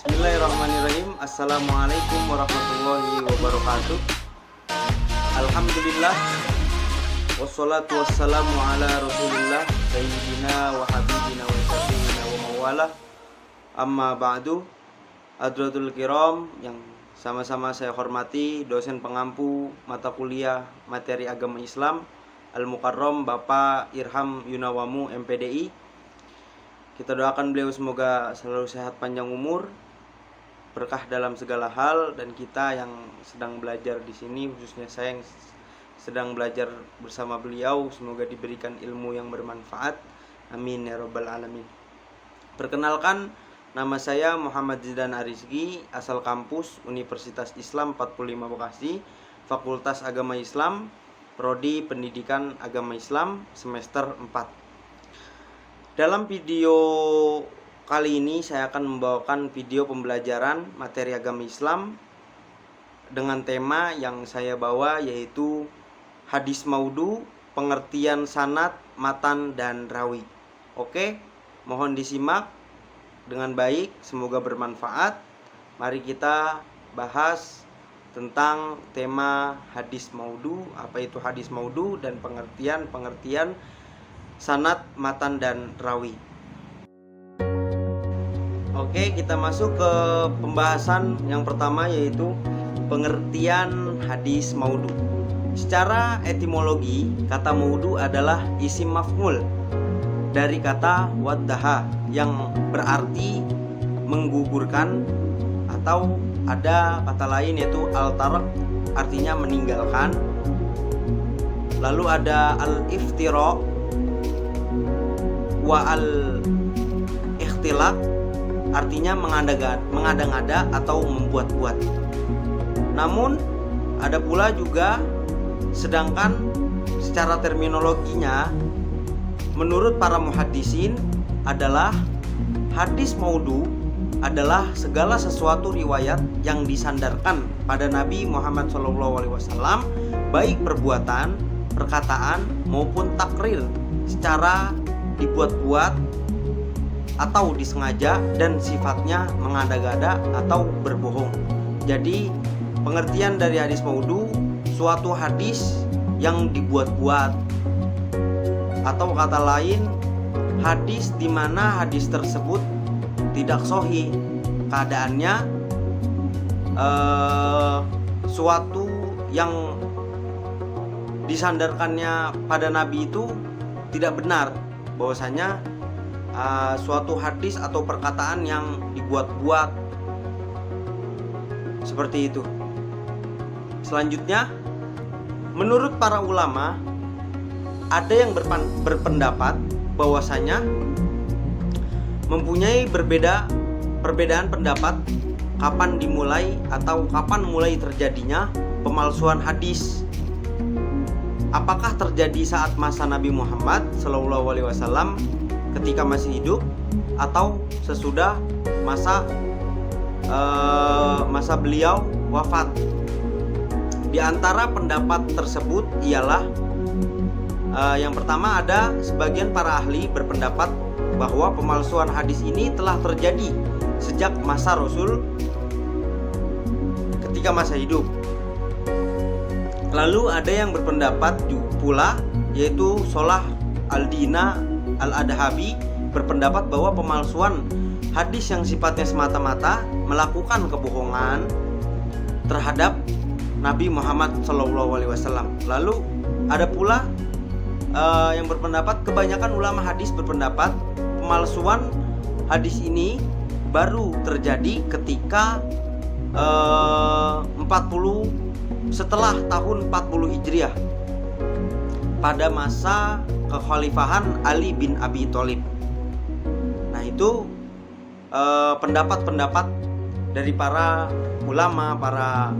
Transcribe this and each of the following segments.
Bismillahirrahmanirrahim. Assalamualaikum warahmatullahi wabarakatuh. Alhamdulillah, wassalatu wassalamu ala rasulillah sayyidina wa habibina wa syafiina wa mawala. Amma ba'du. Hadratul kiram yang sama-sama saya hormati, dosen pengampu mata kuliah materi agama Islam Al-Mukarram Bapak Irham Yunawamu MPDI. Kita doakan beliau semoga selalu sehat panjang umur, berkah dalam segala hal, dan kita yang sedang belajar di sini, khususnya saya yang sedang belajar bersama beliau, semoga diberikan ilmu yang bermanfaat. Amin ya rabbal alamin. Perkenalkan, nama saya Muhammad Zidan Arizki, asal kampus Universitas Islam 45 Bekasi, Fakultas Agama Islam, Prodi Pendidikan Agama Islam, semester 4. Dalam video kali ini saya akan membawakan video pembelajaran materi agama Islam dengan tema yang saya bawa, yaitu hadis maudhu, pengertian sanad, matan, dan rawi. Oke, mohon disimak dengan baik, semoga bermanfaat. Mari kita bahas tentang tema hadis maudhu, apa itu hadis maudhu, dan pengertian sanad, matan, dan rawi. Oke, kita masuk ke pembahasan yang pertama, yaitu pengertian hadis maudhu. Secara etimologi, kata maudhu adalah isim maf'ul dari kata waddaha yang berarti menggugurkan, atau ada kata lain yaitu al-tarq, artinya meninggalkan. Lalu ada al-iftira wa al-ikhtilaq, artinya mengada-ngada atau membuat-buat. Namun ada pula juga, sedangkan secara terminologinya menurut para muhaddisin adalah hadis maudhu adalah segala sesuatu riwayat yang disandarkan pada Nabi Muhammad SAW, baik perbuatan, perkataan maupun takrir, secara dibuat-buat atau disengaja, dan sifatnya mengada-gada atau berbohong. Jadi pengertian dari hadis maudhu, suatu hadis yang dibuat-buat, atau kata lain, hadis di mana hadis tersebut tidak sahih, keadaannya suatu yang disandarkannya pada Nabi itu tidak benar, bahwasanya suatu hadis atau perkataan yang dibuat-buat, seperti itu. Selanjutnya, menurut para ulama, ada yang berpendapat bahwasanya mempunyai perbedaan pendapat kapan dimulai atau kapan mulai terjadinya pemalsuan hadis. Apakah terjadi saat masa Nabi Muhammad SAW ketika masih hidup, atau sesudah masa beliau wafat? Di antara pendapat tersebut ialah yang pertama, ada sebagian para ahli berpendapat bahwa pemalsuan hadis ini telah terjadi sejak masa Rasul ketika masa hidup. Lalu ada yang berpendapat pula, yaitu Sholah Al-Dina Al-Adhabi, berpendapat bahwa pemalsuan hadis yang sifatnya semata-mata melakukan kebohongan terhadap Nabi Muhammad SAW. Lalu ada pula yang berpendapat, kebanyakan ulama hadis berpendapat pemalsuan hadis ini baru terjadi ketika 40 setelah tahun 40 Hijriah, pada masa kekhalifahan Ali bin Abi Thalib. Nah, itu pendapat-pendapat dari para ulama, para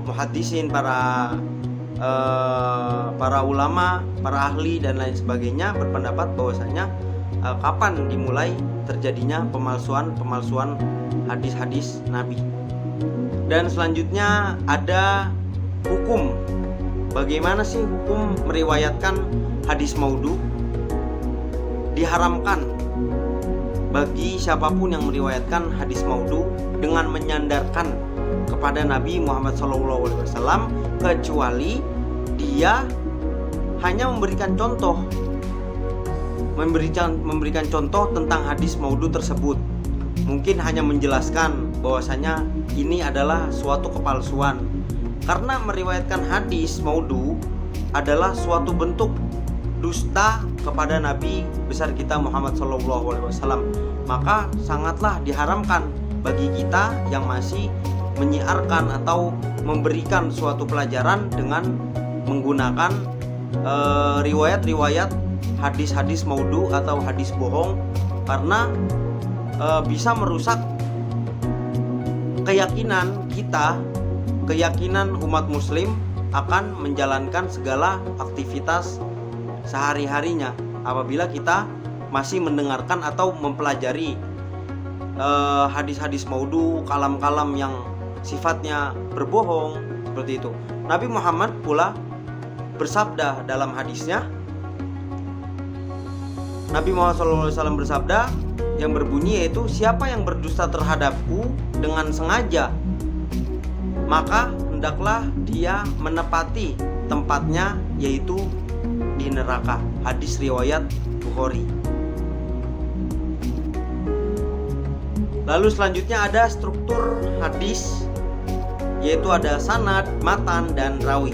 muhaddisin, para ulama, para ahli dan lain sebagainya, berpendapat bahwasanya kapan dimulai terjadinya pemalsuan hadis-hadis Nabi. Dan selanjutnya ada hukum. Bagaimana sih hukum meriwayatkan hadis maudhu? Diharamkan bagi siapapun yang meriwayatkan hadis maudhu dengan menyandarkan kepada Nabi Muhammad SAW, kecuali dia hanya memberikan contoh tentang hadis maudhu tersebut. Mungkin hanya menjelaskan bahwasanya ini adalah suatu kepalsuan. Karena meriwayatkan hadis maudhu adalah suatu bentuk dusta kepada Nabi besar kita Muhammad SAW, maka sangatlah diharamkan bagi kita yang masih menyiarkan atau memberikan suatu pelajaran dengan menggunakan riwayat-riwayat hadis-hadis maudhu atau hadis bohong, karena bisa merusak keyakinan kita, keyakinan umat muslim akan menjalankan segala aktivitas sehari-harinya apabila kita masih mendengarkan atau mempelajari hadis-hadis maudhu, kalam-kalam yang sifatnya berbohong seperti itu. Nabi Muhammad pula bersabda dalam hadisnya, Nabi Muhammad SAW bersabda yang berbunyi yaitu, siapa yang berdusta terhadapku dengan sengaja, maka hendaklah dia menepati tempatnya, yaitu di neraka. Hadis riwayat Bukhari. Lalu selanjutnya ada struktur hadis, yaitu ada sanad, matan, dan rawi.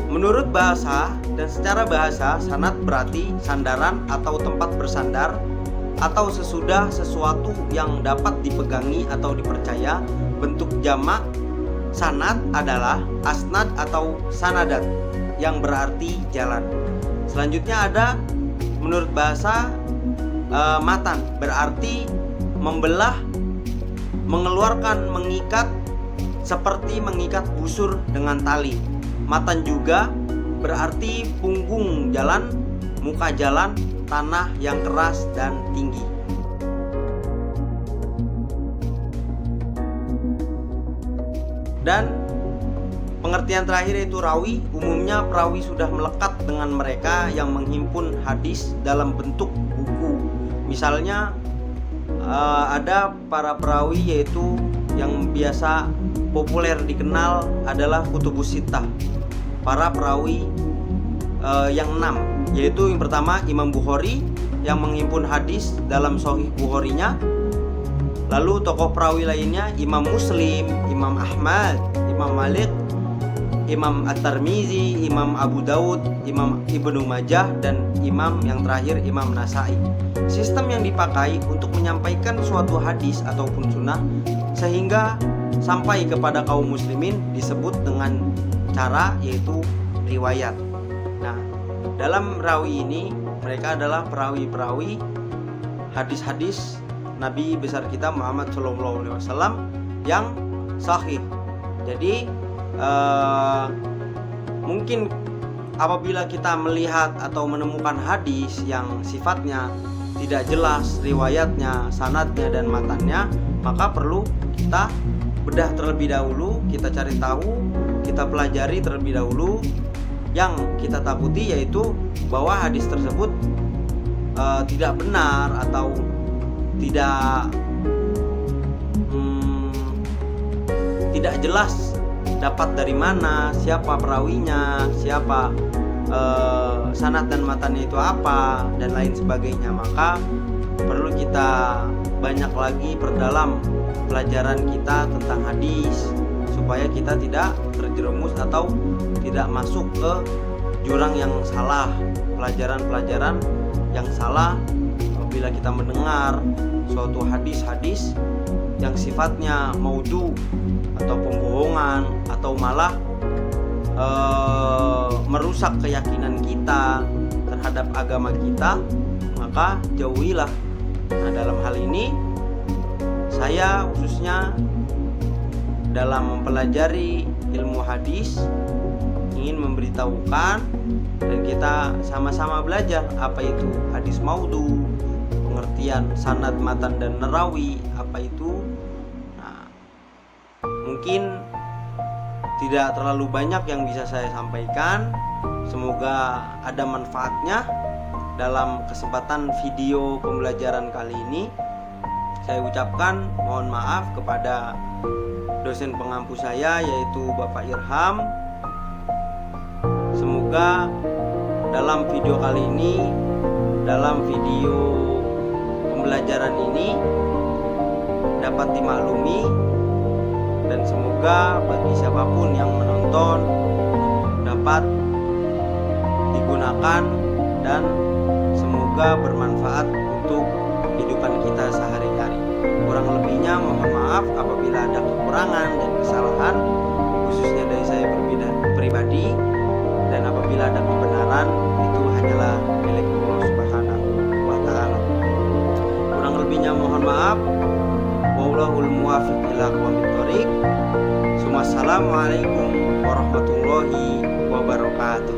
Menurut bahasa dan secara bahasa, sanad berarti sandaran atau tempat bersandar atau sesudah sesuatu yang dapat dipegangi atau dipercaya. Bentuk jamak sanad adalah asnad atau sanadat yang berarti jalan. Selanjutnya ada menurut bahasa matan berarti membelah, mengeluarkan, mengikat seperti mengikat busur dengan tali. Matan juga berarti punggung jalan, muka jalan, tanah yang keras dan tinggi. Dan pengertian terakhir yaitu rawi. Umumnya perawi sudah melekat dengan mereka yang menghimpun hadis dalam bentuk buku. Misalnya ada para perawi yaitu yang biasa populer dikenal adalah kutubus sittah, para perawi yang 6, yaitu yang pertama Imam Bukhari yang menghimpun hadis dalam Sahih Bukharinya. Lalu tokoh perawi lainnya Imam Muslim, Imam Ahmad, Imam Malik, Imam At-Tirmizi, Imam Abu Daud, Imam Ibnu Majah, dan imam yang terakhir Imam Nasai. Sistem yang dipakai untuk menyampaikan suatu hadis ataupun sunnah sehingga sampai kepada kaum muslimin disebut dengan cara yaitu riwayat. Nah, dalam rawi ini mereka adalah perawi-perawi hadis-hadis Nabi besar kita Muhammad SAW yang sahih. Jadi mungkin apabila kita melihat atau menemukan hadis yang sifatnya tidak jelas riwayatnya, sanadnya, dan matannya, maka perlu kita bedah terlebih dahulu, kita cari tahu, kita pelajari terlebih dahulu. Yang kita takuti yaitu bahwa hadis tersebut tidak benar atau tidak jelas dapat dari mana, siapa perawinya, siapa sanad dan matannya itu apa, dan lain sebagainya. Maka perlu kita banyak lagi perdalam pelajaran kita tentang hadis supaya kita tidak terjerumus atau tidak masuk ke jurang yang salah, pelajaran-pelajaran yang salah apabila kita mendengar suatu hadis-hadis yang sifatnya maudhu atau pembohongan atau malah merusak keyakinan kita terhadap agama kita, maka jauhilah. Nah, dalam hal ini saya khususnya dalam mempelajari ilmu hadis ingin memberitahukan dan kita sama-sama belajar apa itu hadis maudhu, pengertian sanad, matan, dan rawi apa itu. Nah, mungkin tidak terlalu banyak yang bisa saya sampaikan. Semoga ada manfaatnya. dalam kesempatan video pembelajaran kali ini saya ucapkan mohon maaf kepada dosen pengampu saya, yaitu Bapak Irham. Semoga dalam video kali ini, dalam video pembelajaran ini dapat dimaklumi, dan semoga bagi siapapun yang menonton dapat digunakan dan semoga bermanfaat untuk kehidupan kita sehari-hari. Kurang lebihnya mohon maaf apabila ada kekurangan dan kesalahan, khususnya dari saya pribadi, dan apabila ada kebenaran, itu hanyalah milik Allah Subhanahu wa Ta'ala. Kurang lebihnya mohon maaf. Wallahul muwaffiq ila aqwamit thoriq. Assalamualaikum warahmatullahi wabarakatuh.